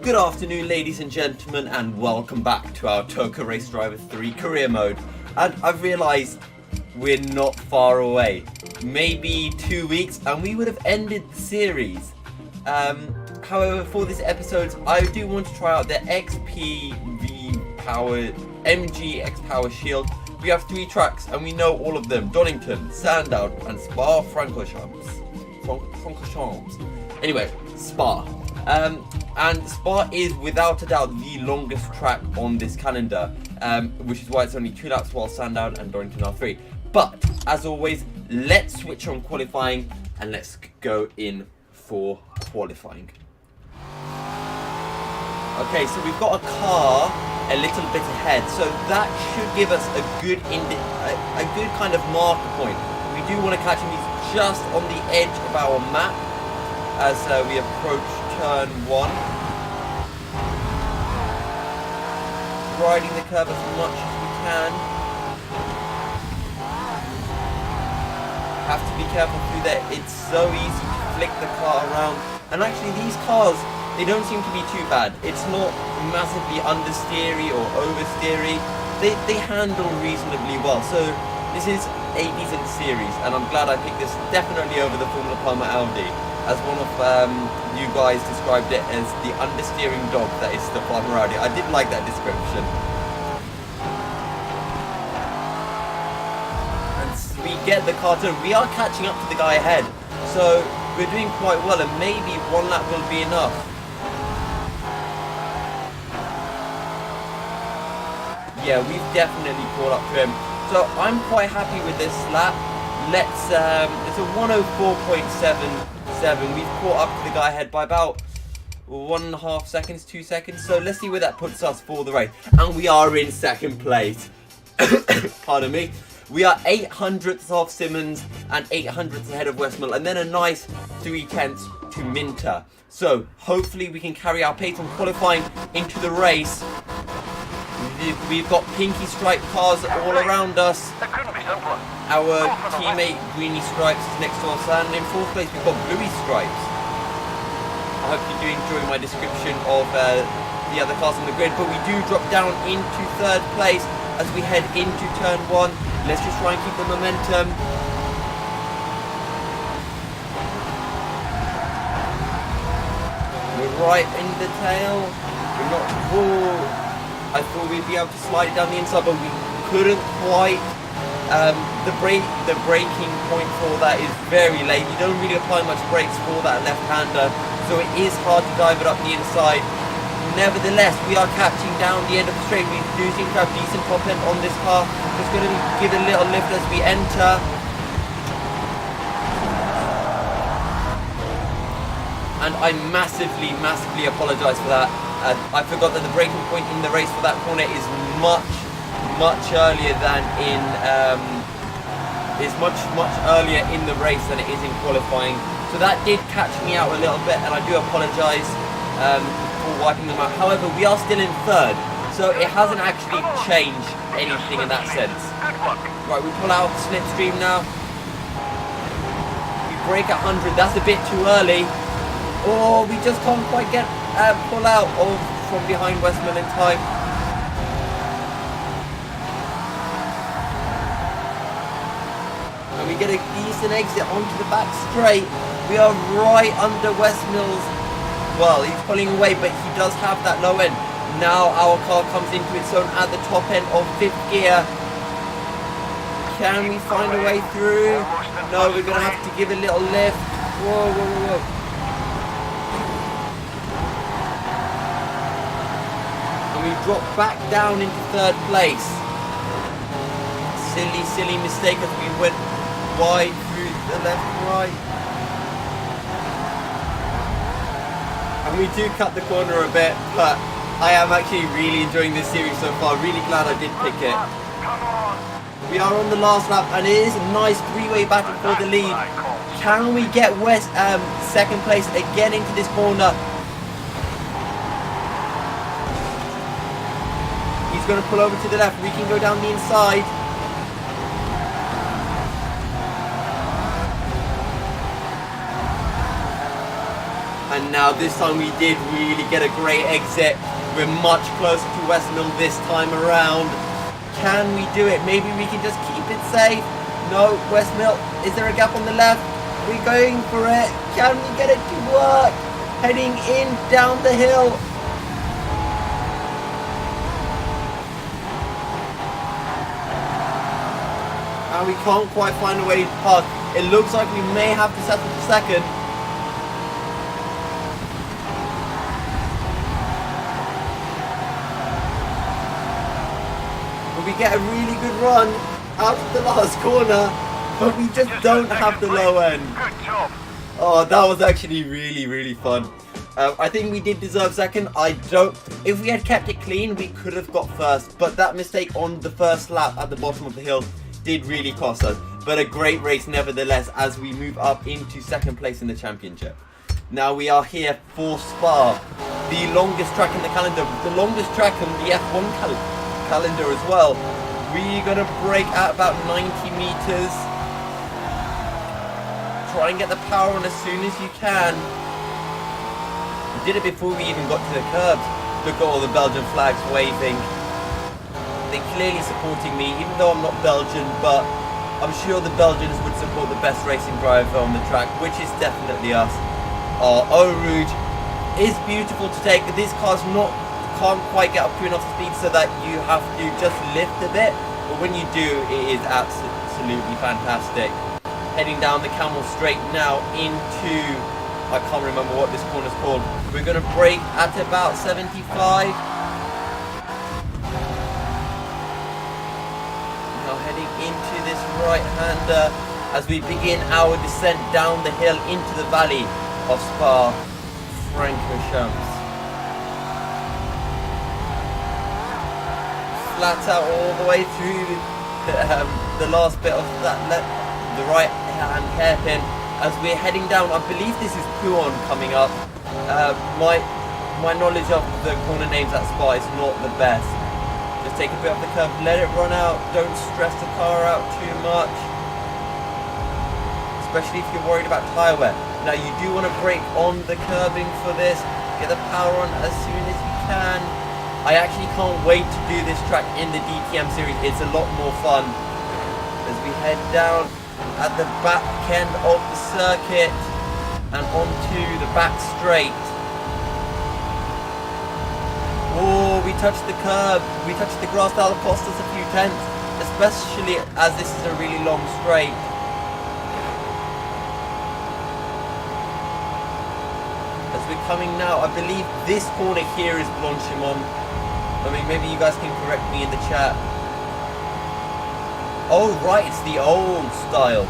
Good afternoon, ladies and gentlemen, and welcome back to our TOCA Race Driver 3 career mode. And I've realised we're not far away. Maybe 2 weeks and we would have ended the series. However, for this episode, I do want to try out the XPV Power MG X Power Shield. We have 3 tracks and we know all of them: Donington, Sandown, and Spa-Francorchamps. Anyway, Spa. And Spa is without a doubt the longest track on this calendar, which is why it's only 2 laps, while Sandown and Donington are 3. But as always, let's switch on qualifying and let's go in for qualifying. Okay, so we've got a car a little bit ahead, so that should give us a good kind of marker point. We do want to catch him. He's just on the edge of our map as we approach turn 1. Riding the curve as much as we can. Have to be careful through there. It's so easy to flick the car around. And actually these cars, they don't seem to be too bad. It's not massively understeery or oversteery. They handle reasonably well. So this is a decent series, and I'm glad I picked this definitely over the Formula Palmer Audi. As one of you guys described it as the understeering dog that is the Palmer Audi. I did like that description. And we get the car turn. We are catching up to the guy ahead, so we're doing quite well, and maybe 1 lap will be enough. Yeah, we've definitely caught up to him. So I'm quite happy with this lap. Let's it's a 104.77. We've caught up to the guy ahead by about 1.5 seconds, 2 seconds. So let's see where that puts us for the race. And we are in second place. Pardon me. We are 800ths off Simmons and 800ths ahead of Westmill, and then a nice 3/10 to Minter. So hopefully we can carry our pace on qualifying into the race. We've got pinky striped cars all around us. Our teammate Greeny Stripes is next to us, and in 4th place we've got Bluey Stripes. I hope you do enjoy my description of the other cars on the grid, but we do drop down into 3rd place as we head into turn 1. Let's just try and keep the momentum. We're right in the tail. We're not full. I thought we'd be able to slide it down the inside, but we couldn't quite. The braking point for that is very late. You don't really apply much brakes for that left-hander, so it is hard to dive it up the inside. Nevertheless, we are catching down the end of the straight. We do seem to have decent top end on this car. Just going to give it a little lift as we enter. And I massively apologise for that. I forgot that the braking point in the race for that corner is much earlier than in much earlier in the race than it is in qualifying. So that did catch me out a little bit, and I do apologise for wiping them out. However, we are still in 3rd, so it hasn't actually changed anything in that sense. Right, we pull out slipstream now. We break 100. That's a bit too early. Oh, we just can't quite get pull out of from behind Westmill in time. And we get a decent exit onto the back straight. We are right under Westmill's. Well, he's pulling away, but he does have that low end. Now our car comes into its own at the top end of 5th gear. Can we find a way through? No, we're going to have to give a little lift. Whoa. We drop back down into 3rd place. Silly mistake as we went wide through the left and right. And we do cut the corner a bit, but I am actually really enjoying this series so far. Really glad I did pick it. We are on the last lap, and it is a nice 3-way battle for the lead. Can we get West 2nd place again into this corner? He's going to pull over to the left. We can go down the inside. And now this time we did really get a great exit. We're much closer to West Mill this time around. Can we do it? Maybe we can just keep it safe. No, West Mill, is there a gap on the left? We're going for it. Can we get it to work? Heading in down the hill. And we can't quite find a way past. It looks like we may have to settle for second. But we get a really good run out of the last corner, but we just don't have the low end. Good job. Oh, that was actually really fun. I think we did deserve second. If we had kept it clean, we could have got first, but that mistake on the first lap at the bottom of the hill did really cost us. But a great race nevertheless as we move up into second place in the championship. Now we are here for Spa, the longest track in the calendar, the longest track on the F1 calendar as well. We're going to brake at about 90 meters. Try and get the power on as soon as you can. We did it before we even got to the curbs. Look at all the Belgian flags waving. They're clearly supporting me, even though I'm not Belgian, but I'm sure the Belgians would support the best racing driver on the track, which is definitely us. Our Eau Rouge is beautiful to take. This car's can't quite get up to enough speed so that you have to just lift a bit, but when you do, it is absolutely fantastic. Heading down the Camel Straight now into, I can't remember what this corner's called. We're going to brake at about 75. Now heading into this right-hander as we begin our descent down the hill into the valley of Spa-Francorchamps. Flat out all the way through the last bit of that the right hand hairpin as we're heading down. I believe this is Pouon coming up. My knowledge of the corner names at Spa is not the best. Just take a bit off the curb, let it run out, don't stress the car out too much, especially if you're worried about tyre wear. Now you do want to brake on the curbing for this, get the power on as soon as you can. I actually can't wait to do this track in the DTM series. It's a lot more fun as we head down at the back end of the circuit and onto the back straight. Oh, we touched the curb, we touched the grass, that'll cost us a few tenths, especially as this is a really long straight. As we're coming now, I believe this corner here is Blanchimont. I mean, maybe you guys can correct me in the chat. Oh, right, it's the old style.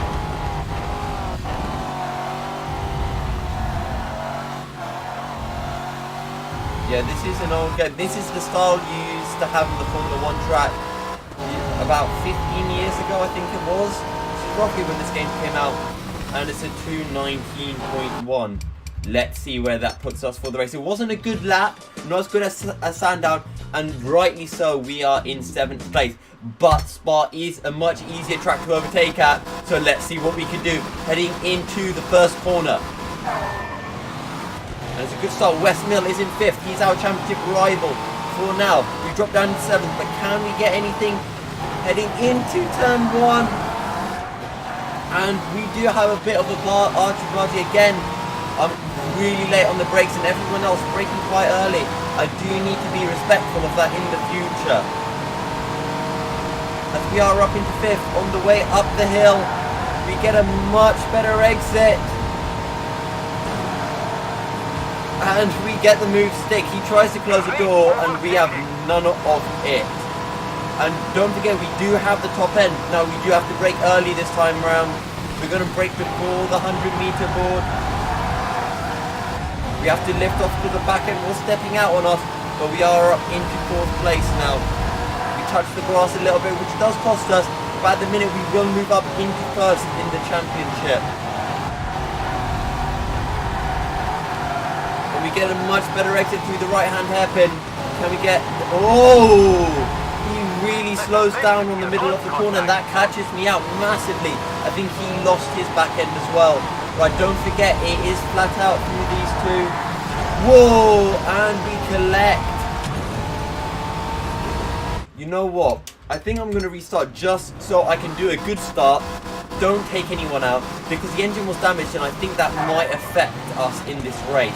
Yeah, this is an old game. This is the style you used to have on the Formula 1 track about 15 years ago, I think it was. This is roughly when this game came out. And it's a 2:19.1. Let's see where that puts us for the race. It wasn't a good lap, not as good as Sandown, and rightly so, we are in 7th place. But Spa is a much easier track to overtake at, so let's see what we can do. Heading into the first corner. And it's a good start. West Mill is in 5th. He's our championship rival for now. We dropped down to 7th, but can we get anything heading into turn 1? And we do have a bit of a argy-bargy again. I'm really late on the brakes and everyone else braking quite early. I do need to be respectful of that in the future. As we are up into 5th, on the way up the hill, we get a much better exit. And we get the move stick. He tries to close the door and we have none of it. And don't forget, we do have the top end. Now we do have to brake early this time around. We're going to brake before the 100-meter board. We have to lift off to the back end. We're stepping out on us, but we are up into 4th place now. We touch the grass a little bit, which does cost us, but at the minute we will move up into 1st in the championship. And we get a much better exit through the right-hand hairpin. Can we get... Oh! He really slows down on the middle of the corner, and that catches me out massively. I think he lost his back end as well. Right, don't forget, it is flat out through these two. Whoa, and we collect. You know what? I think I'm going to restart just so I can do a good start. Don't take anyone out, because the engine was damaged and I think that might affect us in this race.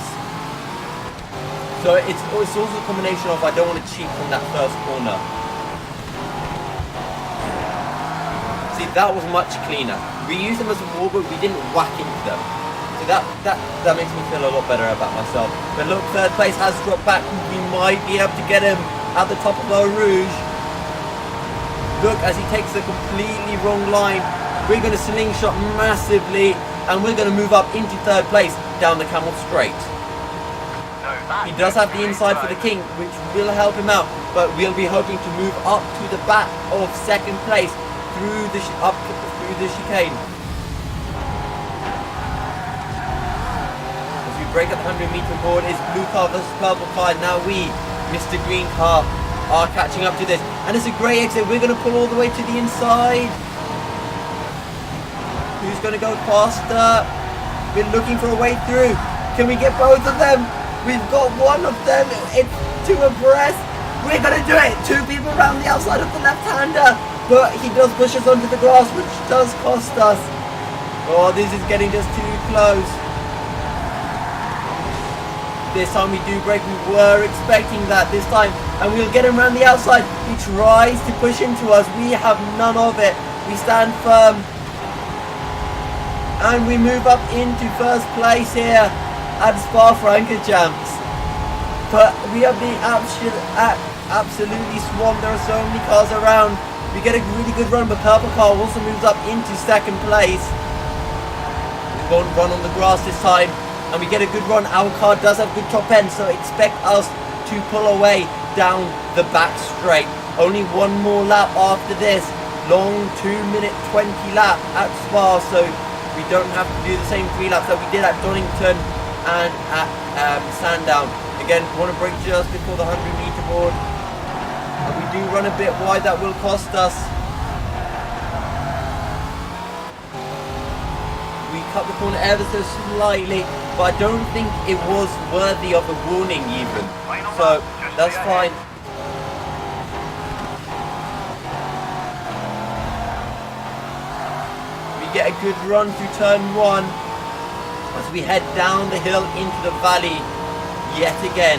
So it's also a combination of I don't want to cheat from that first corner. See, that was much cleaner. We used them as a wall, but we didn't whack into them. So that makes me feel a lot better about myself. But look, third place has dropped back. We might be able to get him at the top of our Rouge. Look, as he takes a completely wrong line. We're going to slingshot massively, and we're going to move up into third place down the Camel Straight. He does have the inside for the King, which will help him out, but we'll be hoping to move up to the back of second place through the chicane. As we break up the 100-meter board, is blue car versus purple car. Now we, Mr. Green car, are catching up to this, and it's a great exit. We're going to pull all the way to the inside. Who's going to go faster? We're looking for a way through. Can we get both of them? We've got one of them. It's two abreast. We're going to do it. Two people around the outside of the left-hander. But he does push us onto the grass, which does cost us. Oh, this is getting just too close. This time we do break. We were expecting that this time. And we'll get him around the outside. He tries to push into us. We have none of it. We stand firm. And we move up into first place here at Spa-Francorchamps. But we are being absolutely swamped. There are so many cars around. We get a really good run, but Purple Car also moves up into second place. We won't run on the grass this time. And we get a good run. Our car does have good top end, so expect us to pull away down the back straight. Only one more lap after this. Long 2-minute 20 lap at Spa, so we don't have to do the same 3 laps that we did at Donington and at Sandown. Again, want to break just before the 100-meter board. And we do run a bit wide, that will cost us. We cut the corner ever so slightly, but I don't think it was worthy of a warning even. So, that's fine. Get a good run through turn 1 as we head down the hill into the valley yet again.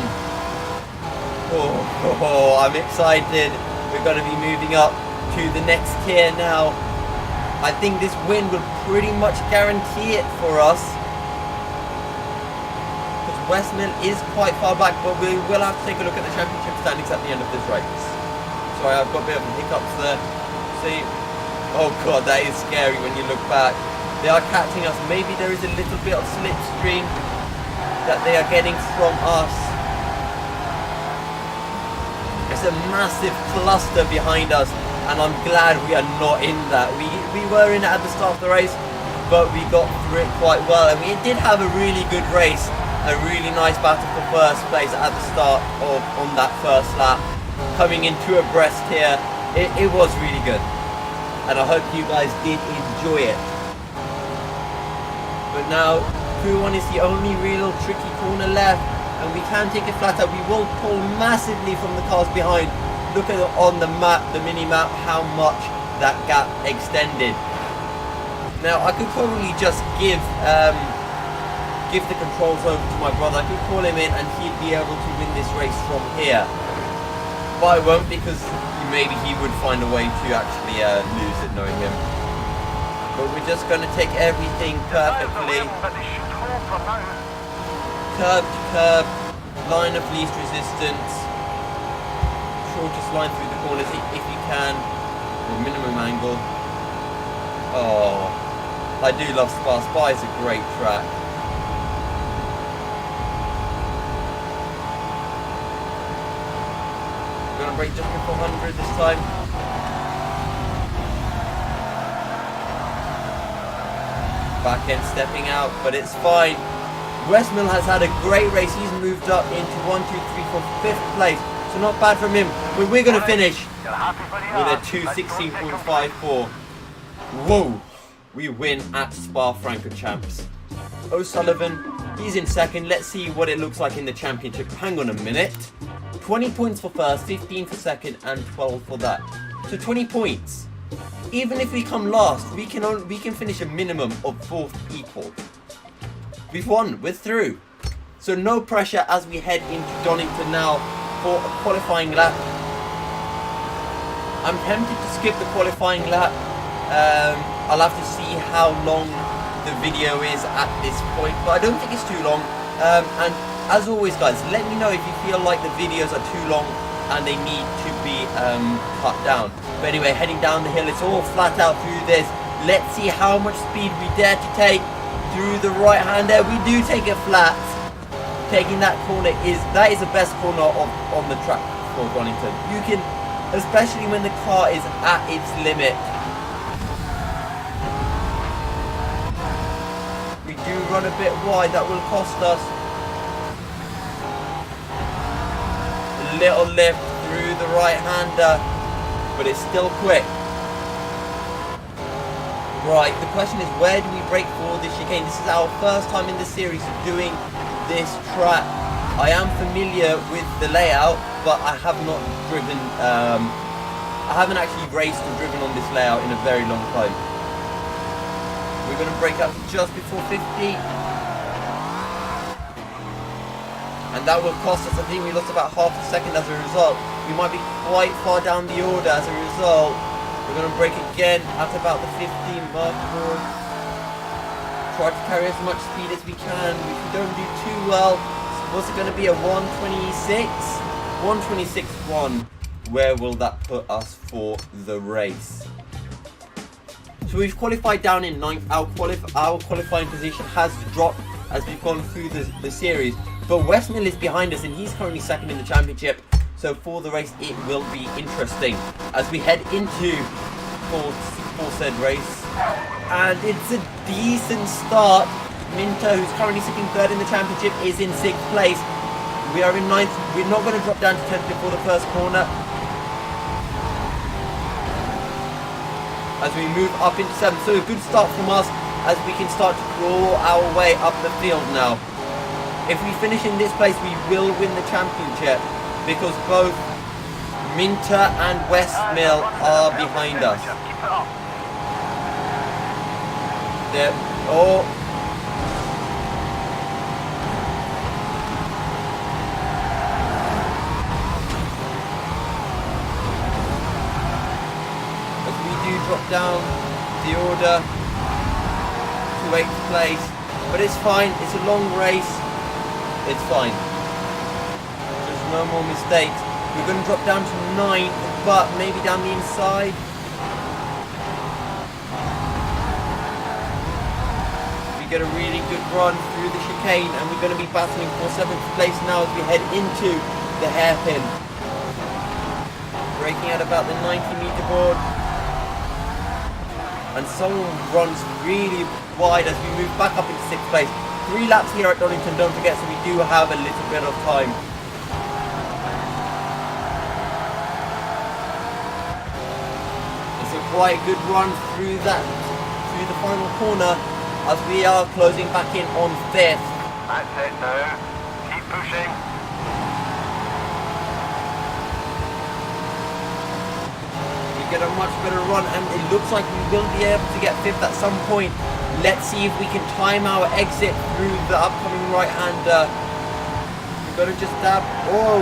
Oh, I'm excited. We're going to be moving up to the next tier now. I think this win will pretty much guarantee it for us, because Westmill is quite far back, but we will have to take a look at the championship standings at the end of this race. Sorry, I've got a bit of hiccups there. See. Oh god, that is scary when you look back. They are catching us. Maybe there is a little bit of slipstream that they are getting from us. There's a massive cluster behind us, and I'm glad we are not in that. We were in it at the start of the race, but we got through it quite well, and we did have a really good race. A really nice battle for first place at the start on that first lap. Coming into abreast here, it was really good. And I hope you guys did enjoy it. But now, Crew 1 is the only real tricky corner left. And we can take it flat out. We will pull massively from the cars behind. Look at it on the map, the mini-map, how much that gap extended. Now, I could probably just give the controls over to my brother. I could call him in and he'd be able to win this race from here. But I won't, because maybe he would find a way to actually lose it, knowing him. But we're just going to take everything perfectly. Curb to curb, line of least resistance, shortest line through the corners if you can, or minimum angle. Oh, I do love Spa. Spa is a great track. Gonna break just before 100 this time. Back end stepping out, but it's fine. Westmill has had a great race. He's moved up into 1, 2, 3, 4, 5th place. So not bad from him. But we're gonna finish with a 2:16.54. Whoa! We win at Spa-Francorchamps. O'Sullivan, he's in second. Let's see what it looks like in the championship. Hang on a minute. 20 points for first, 15 for second, and 12 for that. So 20 points. Even if we come last, we can finish a minimum of 4th equal. We've won. We're through. So no pressure as we head into Donington now for a qualifying lap. I'm tempted to skip the qualifying lap. I'll have to see how long the video is at this point, but I don't think it's too long. And as always, guys, let me know if you feel like the videos are too long and they need to be cut down. But anyway, heading down the hill, it's all flat out through this. Let's see how much speed we dare to take through the right hand there. We do take it flat. Taking that corner is the best corner on the track for Donington. You can, especially when the car is at its limit. We do run a bit wide, that will cost us. A little lift through the right-hander, but it's still quick. Right, the question is, where do we brake for this chicane? This is our first time in the series doing this track. I am familiar with the layout, but I have not driven, I haven't actually raced or driven on this layout in a very long time. We're going to brake up just before 50. And that will cost us, I think we lost about half a second as a result. We might be quite far down the order as a result. We're going to brake again at about the 15 mark. Try to carry as much speed as we can. If we don't do too well, what's it going to be, a 126? 126.1. Where will that put us for the race? So we've qualified down in 9th. Our qualifying position has dropped as we've gone through the series. But Westmill is behind us and he's currently second in the championship. So for the race, it will be interesting as we head into for said race. And it's a decent start. Minter, who's currently sitting 3rd in the championship, is in 6th place. We are in 9th. We're not going to drop down to 10th before the first corner. As we move up into 7th. So a good start from us as we can start to claw our way up the field now. If we finish in this place, we will win the championship because both Minter and Westmill are behind us. There. Oh. As we do drop down the order to 8th place, but it's fine. It's a long race. It's fine. There's no more mistakes. We're going to drop down to 9th, but maybe down the inside. We get a really good run through the chicane, and we're going to be battling for 7th place now as we head into the hairpin. Braking at about the 90-meter board. And someone runs really wide as we move back up into 6th place. 3 laps here at Donington, don't forget, so we do have a little bit of time. It's a quite good run through the final corner as we are closing back in on 5th. That's it, no. Keep pushing. We get a much better run and it looks like we will be able to get 5th at some point. Let's see if we can time our exit through the upcoming right-hander. We're going to just dab. Oh!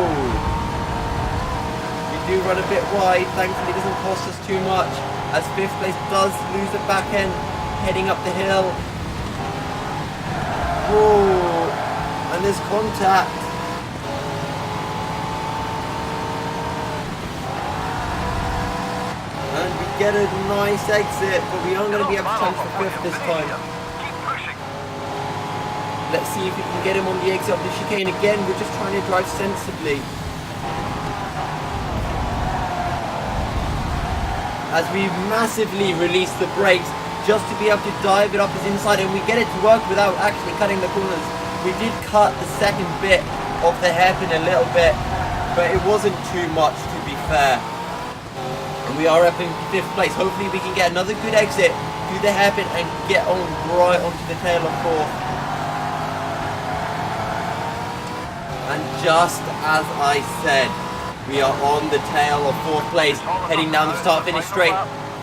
We do run a bit wide. Thankfully, it doesn't cost us too much as 5th place does lose the back end heading up the hill. Whoa! And there's contact. And we get a nice exit, but we aren't going to be able to challenge for 5th this time. Let's see if we can get him on the exit of the chicane again. We're just trying to drive sensibly. As we massively release the brakes just to be able to dive it up his inside, and we get it to work without actually cutting the corners. We did cut the second bit of the hairpin a little bit, but it wasn't too much, to be fair. And we are up in 5th place. Hopefully we can get another good exit through the hairpin and get on right onto the tail of 4th. And just as I said, we are on the tail of 4th place, heading down the start-finish straight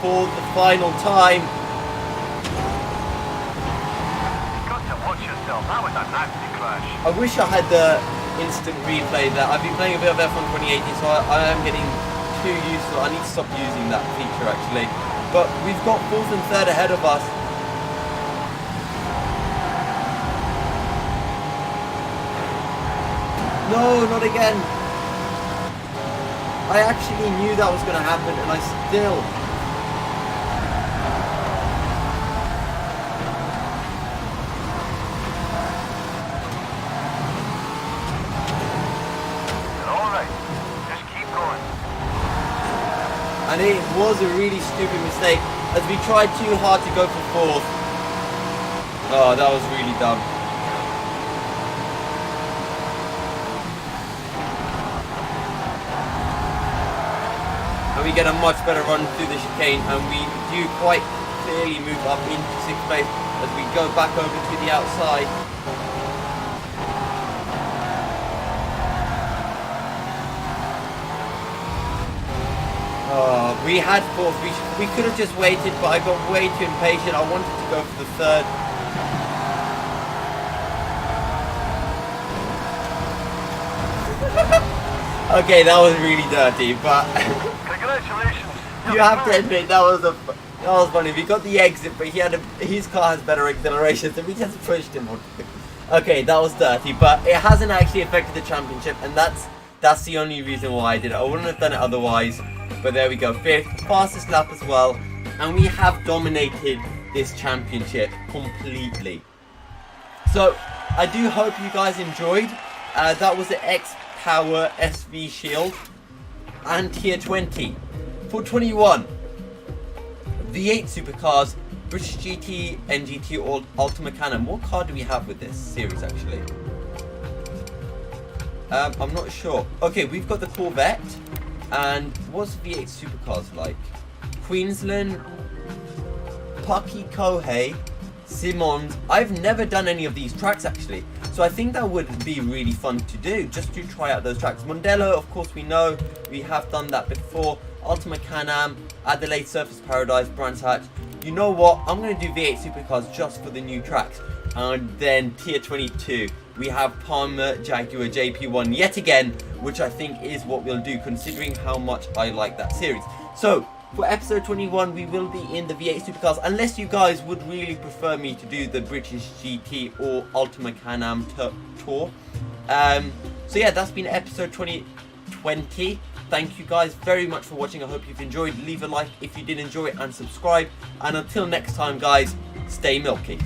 for the final time. You've got to watch yourself. That was a nasty crash. I wish I had the instant replay there. I've been playing a bit of F1 2018, so I am getting too used to it. I need to stop using that feature actually. But we've got 4th and 3rd ahead of us. No, not again. I actually knew that was going to happen, and I still... Alright, just keep going. And it was a really stupid mistake, as we tried too hard to go for 4th. Oh, that was really dumb. And we get a much better run through the chicane, and we do quite clearly move up into 6th place as we go back over to the outside. Oh, we had 4th. We could have just waited, but I got way too impatient. I wanted to go for the 3rd. Okay, that was really dirty, but Congratulations. you have to admit that was funny. We got the exit, but his car has better acceleration, so we just pushed him. Okay, that was dirty, but it hasn't actually affected the championship, and that's the only reason why I did it. I wouldn't have done it otherwise. But there we go, 5th, fastest lap as well, and we have dominated this championship completely. So I do hope you guys enjoyed. That was the X-Power SV Shield and Tier 20. For 21, V8 Supercars, British GT, NGT, or Ultima Cannon. What car do we have with this series actually? I'm not sure. Okay, we've got the Corvette. And what's V8 Supercars like? Queensland, Pucky Kohei, Simmons. I've never done any of these tracks actually, so I think that would be really fun to do, just to try out those tracks. Mondello, of course, we know we have done that before. Ultima Can-Am, Adelaide Surface Paradise, Brands Hatch. You know what? I'm going to do V8 Supercars just for the new tracks. And then Tier 22. We have Palmer Jaguar JP1 yet again, which I think is what we'll do considering how much I like that series. So for episode 21 we will be in the V8 Supercars, unless you guys would really prefer me to do the British GT or Ultima Can-Am tour. So yeah, that's been episode 2020. Thank you guys very much for watching. I hope you've enjoyed. Leave a like if you did enjoy it and subscribe, and until next time guys, stay milky.